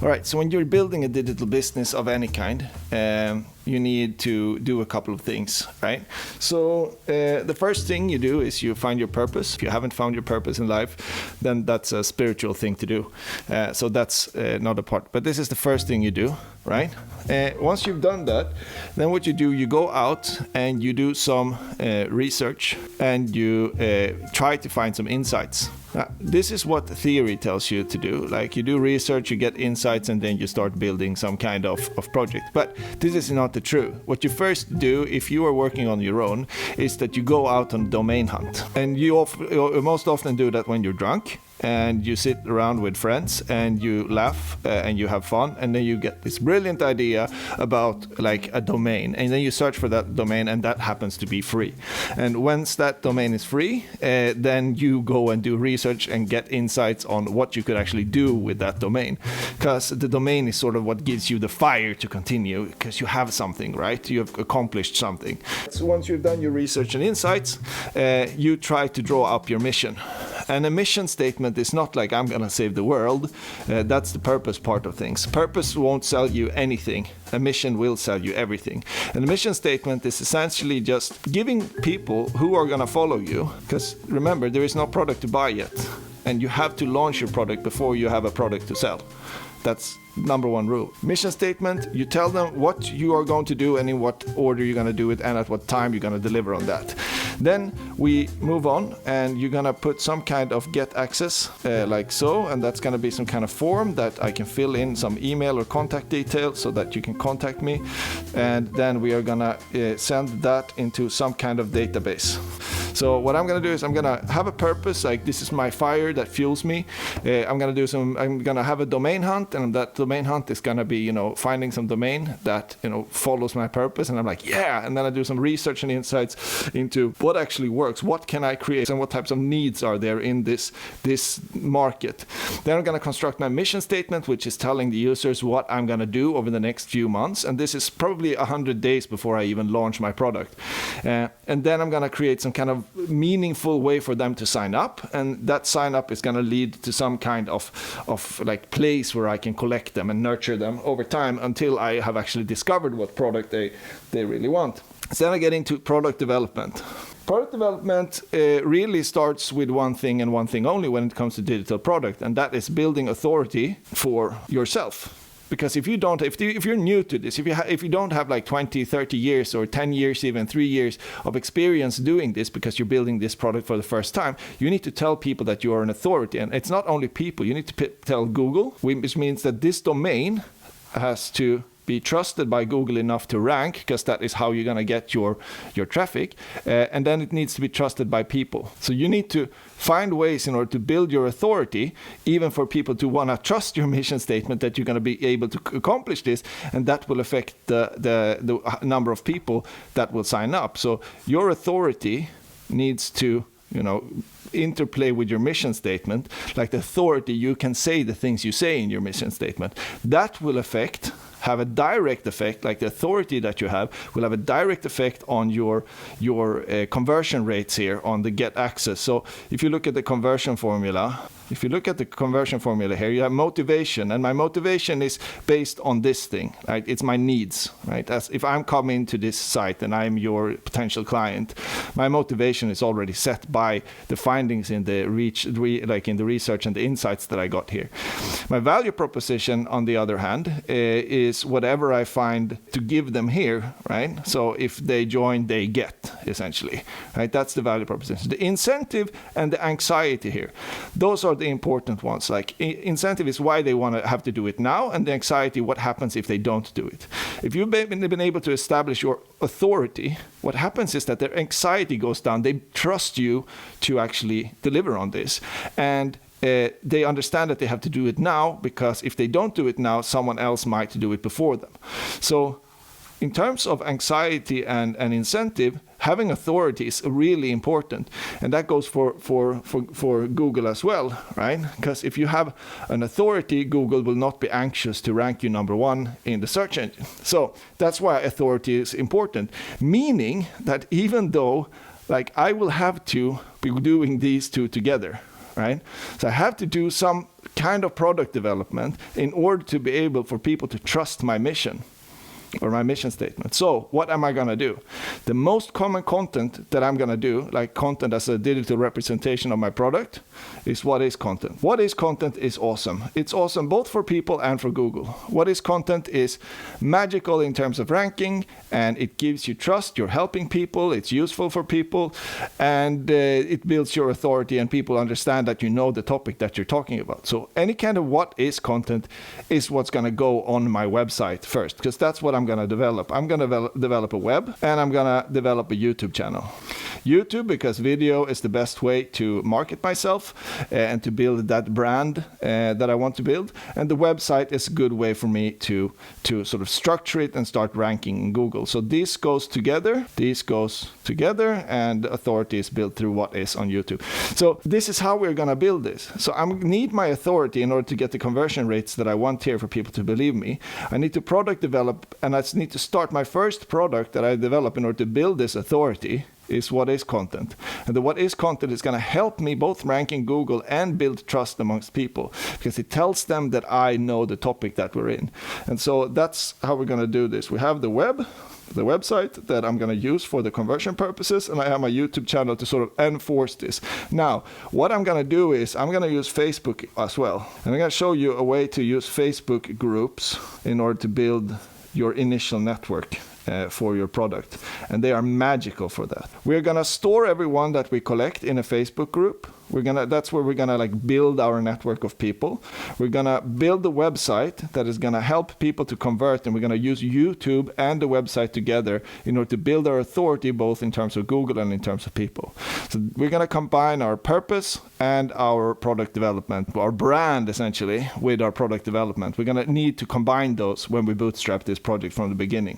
All right, so when you're building a digital business of any kind, you need to do a couple of things, right? So the first thing you do is you find your purpose. If you haven't found your purpose in life, then that's a spiritual thing to do. So that's not a part. But this is the first thing you do, right? Once you've done that, then what you do, you go out and you do some research and you try to find some insights. This is what theory tells you to do. Like, you do research, you get insights, and then you start building some kind of project. But this is not the truth. What you first do, if you are working on your own, is that you go out on domain hunt. And you most often do that when you're drunk. And you sit around with friends and you laugh and you have fun, and then you get this brilliant idea about like a domain, and then you search for that domain, and that happens to be free. And once that domain is free, then you go and do research and get insights on what you could actually do with that domain, because the domain is sort of what gives you the fire to continue, because you have something, right? You have accomplished something. So once you've done your research and insights, you try to draw up your mission. And a mission statement is not like, I'm gonna save the world. That's the purpose part of things. Purpose won't sell you anything. A mission will sell you everything. And the mission statement is essentially just giving people who are gonna follow you, because remember, there is no product to buy yet. And you have to launch your product before you have a product to sell. That's number one rule. Mission statement, you tell them what you are going to do and in what order you're going to do it and at what time you're going to deliver on that. Then we move on, and you're going to put some kind of get access like so, and that's going to be some kind of form that I can fill in some email or contact details so that you can contact me. And then we are going to send that into some kind of database. So what I'm going to do is I'm going to have a purpose, like this is my fire that fuels me. I'm going to have a domain hunt, and that domain hunt is going to be, finding some domain that, follows my purpose. And I'm like, yeah. And then I do some research and insights into what actually works. What can I create and what types of needs are there in this market? Then I'm going to construct my mission statement, which is telling the users what I'm going to do over the next few months. And this is probably 100 days before I even launch my product. And then I'm going to create some kind of meaningful way for them to sign up. And that sign up is going to lead to some kind of like place where I can collect them and nurture them over time until I have actually discovered what product they really want. So then I get into product development. Product development really starts with one thing and one thing only when it comes to digital product, and that is building authority for yourself. Because if you're new to this, if you don't have like 20, 30 years or 10 years, even 3 years of experience doing this because you're building this product for the first time, you need to tell people that you are an authority. And it's not only people, you need to tell Google, which means that this domain has to be trusted by Google enough to rank, because that is how you're going to get your traffic, and then it needs to be trusted by people. So you need to find ways in order to build your authority, even for people to want to trust your mission statement that you're going to be able to accomplish this, and that will affect the number of people that will sign up. So your authority needs to interplay with your mission statement. Like the authority, you can say the things you say in your mission statement. That will have a direct effect, like the authority that you have will have a direct effect on your conversion rates here on the get access. So if you look at the conversion formula, here, you have motivation, and my motivation is based on this thing, right? It's my needs, right? As if I'm coming to this site and I'm your potential client, my motivation is already set by the findings in the in the research and the insights that I got here. My value proposition, on the other hand, is whatever I find to give them here, right? So if they join, they get, essentially, right? That's the value proposition. The incentive and the anxiety here, those are the important ones. Like incentive is why they want to have to do it now, and the anxiety, what happens if they don't do it. If you've been able to establish your authority, what happens is that their anxiety goes down. They trust you to actually deliver on this, and they understand that they have to do it now, because if they don't do it now, someone else might do it before them. So in terms of anxiety and incentive, having authority is really important. And that goes for Google as well, right? Because if you have an authority, Google will not be anxious to rank you number one in the search engine. So that's why authority is important. Meaning that even though, like, I will have to be doing these two together, right? So I have to do some kind of product development in order to be able for people to trust my mission or my mission statement. So what am I going to do? The most common content that I'm going to do, like content as a digital representation of my product, is what is content. What is content is awesome. It's awesome both for people and for Google. What is content is magical in terms of ranking, and it gives you trust. You're helping people. It's useful for people, and it builds your authority, and people understand that you know the topic that you're talking about. So any kind of what is content is what's going to go on my website first, because that's what I'm going to develop. I'm going to develop a web, and I'm going to develop a YouTube channel. YouTube, because video is the best way to market myself and to build that brand that I want to build. And the website is a good way for me to sort of structure it and start ranking in Google. So this goes together, and authority is built through what is on YouTube. So this is how we're going to build this. So I need my authority in order to get the conversion rates that I want here for people to believe me. I need to product develop, and I need to start my first product that I develop in order to build this authority is what is content. And the what is content is going to help me both rank in Google and build trust amongst people, because it tells them that I know the topic that we're in. And so that's how we're going to do this. We have the website that I'm going to use for the conversion purposes, and I have my YouTube channel to sort of enforce this. Now, what I'm going to do is I'm going to use Facebook as well. And I'm going to show you a way to use Facebook groups in order to build your initial network for your product. And they are magical for that. We're going to store everyone that we collect in a Facebook group. That's where we're gonna like build our network of people. We're gonna build the website that is gonna help people to convert, and we're gonna use YouTube and the website together in order to build our authority both in terms of Google and in terms of people. So we're gonna combine our purpose and our product development, our brand essentially, with our product development. We're gonna need to combine those when we bootstrap this project from the beginning.